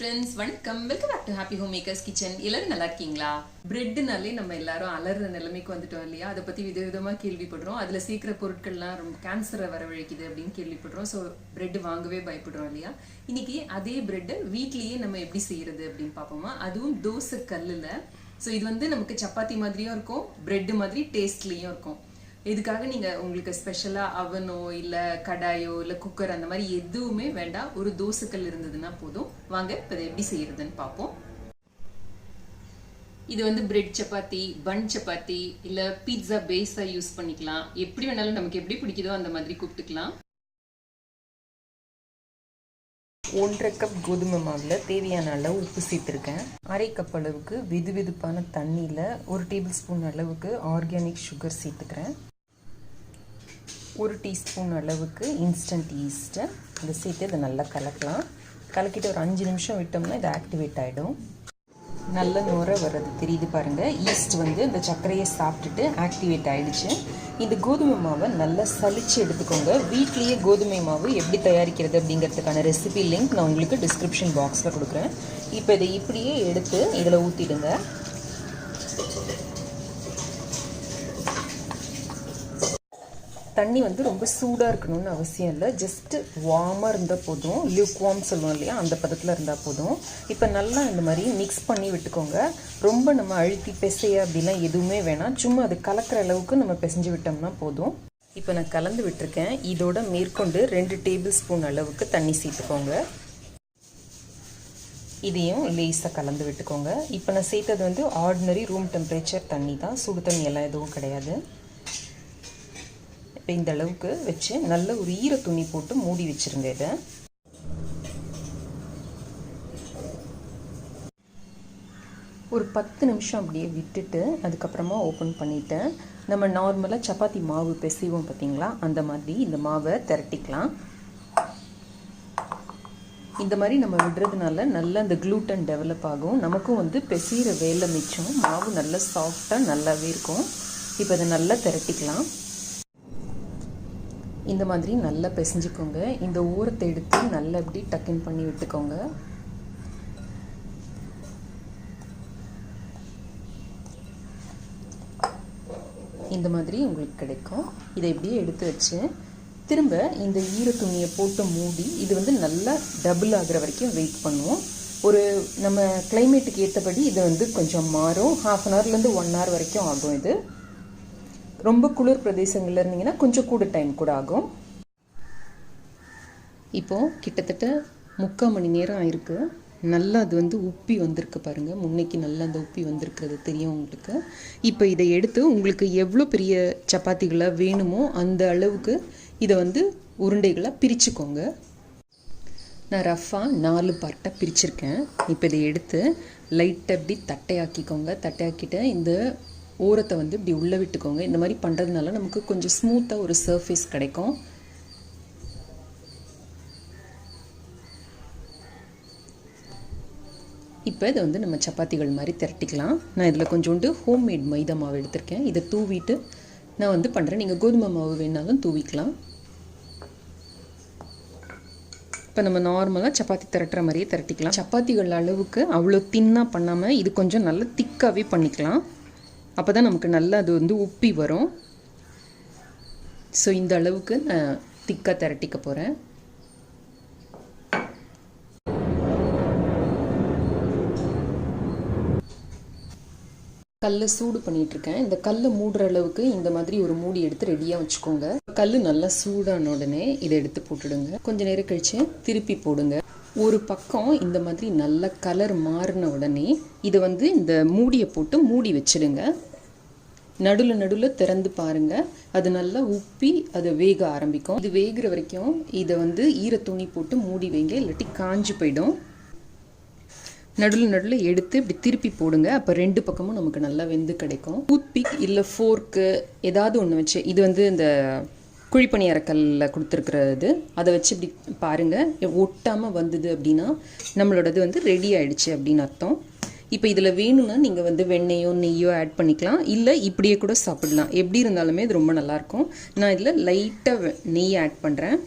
friends, வணக்கம். Welcome back to Happy Home Makers Kitchen. எல்லாரும் நல்லா இருக்கீங்களா? பிரெட்னாலே நம்ம எல்லாரும் அலற நிலைமைக்கு வந்துட்டோம் இல்லையா? அதை பத்தி விதவிதமா கேள்விப்படுறோம். அதுல சீக்கிர பொருட்கள்லாம் ரொம்ப கேன்சரை வரவழைக்குது அப்படின்னு கேள்விப்படுறோம். ஸோ பிரெட் வாங்கவே பயப்படுறோம் இல்லையா? இன்னைக்கு அதே பிரெட்டை வீட்லயே நம்ம எப்படி செய்யறது அப்படின்னு பார்ப்போமா? அதுவும் தோசை கல்லுல. ஸோ இது வந்து நமக்கு சப்பாத்தி மாதிரியும் இருக்கும், பிரெட் மாதிரி டேஸ்ட்லயும் இருக்கும். இதுக்காக நீங்கள் உங்களுக்கு ஸ்பெஷலாக அவனோ இல்லை கடாயோ இல்லை குக்கர் அந்த மாதிரி எதுவுமே வேண்டாம். ஒரு தோசைக்கல் இருந்ததுன்னா போதும். வாங்க இப்போ எப்படி செய்யறதுன்னு பார்ப்போம். இது வந்து பிரெட் சப்பாத்தி, பன் சப்பாத்தி இல்லை பீட்சா பேஸாக யூஸ் பண்ணிக்கலாம். எப்படி வேணாலும் நமக்கு எப்படி பிடிக்குதோ அந்த மாதிரி கூப்பிட்டுக்கலாம். 1.5 கப் கோதுமை மாவில் தேவையான அளவு உப்பு சேர்த்துருக்கேன். 1/2 கப் அளவுக்கு வெதுவெதுப்பான தண்ணியில் 1 டேபிள் ஸ்பூன் அளவுக்கு ஆர்கானிக் சுகர் சேர்த்துக்கிறேன். 1 டீஸ்பூன் அளவுக்கு இன்ஸ்டன்ட் ஈஸ்ட்டு அதை சேர்த்து இதை நல்லா கலக்கிட்டு ஒரு 5 நிமிஷம் விட்டோம்னா இது ஆக்டிவேட் ஆகிடும். நல்ல நுர வர்றது தெரியுது பாருங்கள். ஈஸ்ட் வந்து இந்த சர்க்கரையை சாப்பிட்டுட்டு ஆக்டிவேட் ஆகிடுச்சு. இந்த கோதுமை மாவை நல்லா சலிச்சு எடுத்துக்கோங்க. வீட்லேயே கோதுமை மாவு எப்படி தயாரிக்கிறது அப்படிங்கிறதுக்கான ரெசிபி லிங்க் நான் உங்களுக்கு டிஸ்கிரிப்ஷன் பாக்ஸில் கொடுக்குறேன். இப்போ இதை இப்படியே எடுத்து இதில் ஊற்றிடுங்க. தண்ணி வந்து ரொம்ப சூடாக இருக்கணும்னு அவசியம் இல்லை. ஜஸ்ட்டு வார்மாக இருந்தால் போதும். லியூக்வார்ம் சொல்லுவோம் இல்லையா, அந்த பதத்தில் இருந்தால் போதும். இப்போ நல்லா இந்த மாதிரி மிக்ஸ் பண்ணி விட்டுக்கோங்க. ரொம்ப நம்ம அழுத்தி பிசைய அப்படிலாம் எதுவுமே வேணாம். சும்மா அது கலக்கிற அளவுக்கு நம்ம பிசைஞ்சு விட்டோம்னா போதும். இப்போ நான் கலந்து விட்டுருக்கேன். இதோட மேற்கொண்டு 2 டேபிள் ஸ்பூன் அளவுக்கு தண்ணி சேர்த்துக்கோங்க. இதையும் லேஸாக கலந்து விட்டுக்கோங்க. இப்போ நான் சேர்த்தது வந்து ஆர்டினரி ரூம் டெம்பரேச்சர் தண்ணி தான், சுடு தண்ணி எல்லாம் எதுவும் கிடையாது. இப்போ இந்த அளவுக்கு வச்சு நல்ல ஒரு ஈர துணி போட்டு மூடி வச்சுருங்க. இதை ஒரு 10 நிமிஷம் அப்படியே விட்டுட்டு அதுக்கப்புறமா ஓப்பன் பண்ணிவிட்டேன். நம்ம நார்மலாக சப்பாத்தி மாவு பிசைவோம் பார்த்தீங்களா, அந்த மாதிரி இந்த மாவை திரட்டிக்கலாம். இந்த மாதிரி நம்ம விடுறதுனால நல்லா இந்த க்ளூட்டன் டெவலப் ஆகும். நமக்கும் வந்து பிசைகிற வேலை மிச்சம். மாவு நல்லா சாஃப்டாக நல்லாவே இருக்கும். இப்போ அதை நல்லா திரட்டிக்கலாம். இந்த மாதிரி நல்லா பிசைஞ்சுக்கோங்க. இந்த ஓரத்தை எடுத்து நல்லா இப்படி டக்கின் பண்ணி விட்டுக்கோங்க. இந்த மாதிரி உங்களுக்கு கிடைக்கும். இதை இப்படியே எடுத்து வச்சு திரும்ப இந்த ஈர துணியை போட்டு மூடி இது வந்து நல்லா டபுள் ஆகிற வரைக்கும் வெயிட் பண்ணுவோம். ஒரு நம்ம கிளைமேட்டுக்கு ஏற்றபடி இது வந்து கொஞ்சம் மாறும். 1/2 ஹவர்லேருந்து 1 ஹவர் வரைக்கும் ஆகும். இது ரொம்ப குளிர் பிரதேசங்கள்ல இருந்தீங்கன்னா கொஞ்சம் கூட டைம் கூட ஆகும். இப்போது கிட்டத்தட்ட 3/4 மணி நேரம் ஆயிருக்கு. நல்லா அது வந்து உப்பி வந்திருக்கு பாருங்கள். முன்னைக்கு நல்லா அந்த உப்பி வந்திருக்கிறது தெரியும் உங்களுக்கு. இப்போ இதை எடுத்து உங்களுக்கு எவ்வளோ பெரிய சப்பாத்திகளாக வேணுமோ அந்த அளவுக்கு இதை வந்து உருண்டைகளாக பிரிச்சுக்கோங்க. நான் ரஃபாக 4 பார்ட்டாக பிரிச்சிருக்கேன். இப்போ இதை எடுத்து லைட்டாக இப்படி தட்டையாக்கிக்கோங்க. தட்டையாக்கிட்டு இந்த ஓரத்தை வந்து இப்படி உள்ளே விட்டுக்கோங்க. இந்த மாதிரி பண்ணுறதுனால நமக்கு கொஞ்சம் ஸ்மூத்தாக ஒரு சர்ஃபேஸ் கிடைக்கும். இப்போ இதை வந்து நம்ம சப்பாத்திகள் மாதிரி திரட்டிக்கலாம். நான் இதில் கொஞ்சோண்டு ஹோம்மேட் மைதா மாவு எடுத்திருக்கேன். இதை தூவிட்டு நான் வந்து பண்ணுறேன். நீங்கள் கோதுமை மாவு வேணாலும் தூவிக்கலாம். இப்போ நம்ம நார்மலாக சப்பாத்தி திரட்டுற மாதிரியே திரட்டிக்கலாம். சப்பாத்திகள் அளவுக்கு அவ்வளோ தின்னாக பண்ணாமல் இது கொஞ்சம் நல்லா திக்காகவே பண்ணிக்கலாம். அப்போ தான் நமக்கு நல்லா அது வந்து உப்பி வரும். ஸோ இந்த அளவுக்கு நான் திக்காக திரட்டிக்க போகிறேன். கல்லை சூடு பண்ணிகிட்ருக்கேன். இந்த கல்லை மூடுற அளவுக்கு இந்த மாதிரி ஒரு மூடி எடுத்து ரெடியாக வச்சுக்கோங்க. கல் நல்லா சூடான உடனே இதை எடுத்து போட்டுடுங்க. கொஞ்சம் நேரம் கழித்து திருப்பி போடுங்க. ஒரு பக்கம் இந்த மாதிரி நல்ல கலர் மாறின உடனே இதை வந்து இந்த மூடியை போட்டு மூடி வச்சிடுங்க. நடுவில் திறந்து பாருங்கள். அது நல்லா உப்பி அது வேக ஆரம்பிக்கும். இது வேகிற வரைக்கும் இதை வந்து ஈர துணி போட்டு மூடி வைங்க, இல்லாட்டி காஞ்சி போயிடும். நடுவில் எடுத்து இப்படி திருப்பி போடுங்க. அப்போ 2 பக்கமும் நமக்கு நல்லா வெந்து கிடைக்கும். டூத்பிக் இல்லை ஃபோர்க்கு ஏதாவது ஒன்று வச்சு, இது வந்து இந்த குழிப்பணி அரைக்கல்ல கொடுத்துருக்கிறது, அதை வச்சு இப்படி பாருங்கள். ஒட்டாமல் வந்தது அப்படின்னா நம்மளோடது வந்து ரெடி ஆகிடுச்சு அப்படின்னு அர்த்தம். இப்போ இதில் வேணும்னா நீங்கள் வந்து வெண்ணெயோ நெய்யோ ஆட் பண்ணிக்கலாம், இல்லை இப்படியே கூட சாப்பிடலாம். எப்படி இருந்தாலுமே இது ரொம்ப நல்லாயிருக்கும். நான் இதில் லைட்டாக நெய் ஆட் பண்ணுறேன்.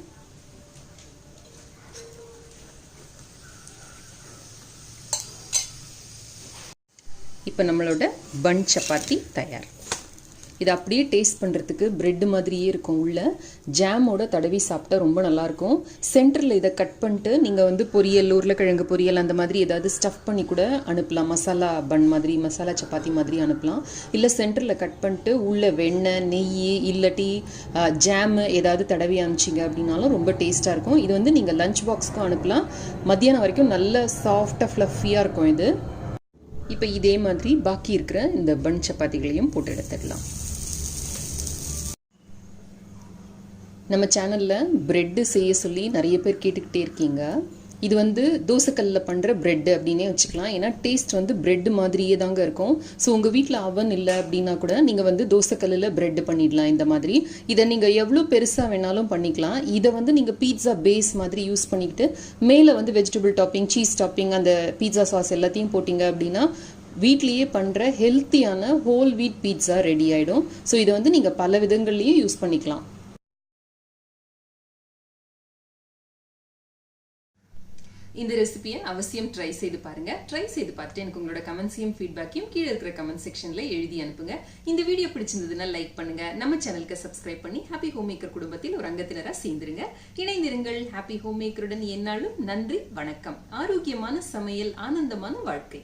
இப்போ நம்மளோட பன் சப்பாத்தி தயார். இது அப்படியே டேஸ்ட் பண்ணுறதுக்கு பிரெட் மாதிரியே இருக்கும். உள்ள ஜாமோட தடவி சாப்பிட்டா ரொம்ப நல்லாயிருக்கும். சென்டரில் இதை கட் பண்ணிட்டு நீங்கள் வந்து பொரியல், உருளைக்கிழங்கு பொரியல் அந்த மாதிரி ஏதாவது ஸ்டஃப் பண்ணி கூட அனுப்பலாம். மசாலா பன் மாதிரி, மசாலா சப்பாத்தி மாதிரி அனுப்பலாம். இல்லை சென்டரில் கட் பண்ணிட்டு உள்ள வெண்ணெய், நெய் இல்லாட்டி ஜாமு ஏதாவது தடவி அனுப்பிச்சிங்க அப்படின்னாலும் ரொம்ப டேஸ்ட்டாக இருக்கும். இது வந்து நீங்கள் லஞ்ச் பாக்ஸ்க்கும் அனுப்பலாம். மத்தியானம் வரைக்கும் நல்ல சாஃப்டாக ஃப்ளஃபியாக இருக்கும் இது. இப்போ இதே மாதிரி பாக்கி இருக்கிற இந்த பன் சப்பாத்திகளையும் போட்டு எடுத்துடலாம். நம்ம சேனலில் ப்ரெட்டு செய்ய சொல்லி நிறைய பேர் கேட்டுக்கிட்டே இருக்கீங்க. இது வந்து தோசைக்கல்லில் பண்ணுற ப்ரெட்டு அப்படின்னே வச்சுக்கலாம். ஏன்னா டேஸ்ட் வந்து ப்ரெட்டு மாதிரியே தாங்க இருக்கும். ஸோ உங்கள் வீட்டில் அவன் இல்லை அப்படின்னா கூட நீங்கள் வந்து தோசைக்கல்லில் ப்ரெட்டு பண்ணிடலாம். இந்த மாதிரி இதை நீங்கள் எவ்வளோ பெருசாக வேணாலும் பண்ணிக்கலாம். இதை வந்து நீங்கள் பீட்சா பேஸ் மாதிரி யூஸ் பண்ணிக்கிட்டு மேலே வந்து வெஜிடபிள் டாப்பிங், சீஸ் டாப்பிங், அந்த பீட்சா சாஸ் எல்லாத்தையும் போட்டிங்க அப்படின்னா வீட்லேயே பண்ணுற ஹெல்த்தியான ஹோல் வீட் பீட்சா ரெடி ஆகிடும். ஸோ இதை வந்து நீங்கள் பல விதங்கள்லேயும் யூஸ் பண்ணிக்கலாம். இந்த ரெசிபியை அவசியம் ட்ரை செய்து பாருங்க. ட்ரை செய்து பார்த்துட்டு எனக்கு உங்களோட கமெண்ட்ஸையும் ஃபீட்பேக்கையும் கீழே இருக்கிற கமெண்ட் செக்ஷன்ல எழுதி அனுப்புங்க. இந்த வீடியோ பிடிச்சிருந்ததுன்னா லைக் பண்ணுங்க. நம்ம சேனலுக்கு சப்ஸ்கிரைப் பண்ணி ஹாப்பி ஹோம் மேக்கர் குடும்பத்தில் ஒரு அங்கத்தினரா சேர்ந்துருங்க. இணைந்திருங்கள். ஹாப்பி ஹோம் மேக்கருடன் எந்நாளும். நன்றி, வணக்கம். ஆரோக்கியமான சமையல், ஆனந்தமான வாழ்க்கை.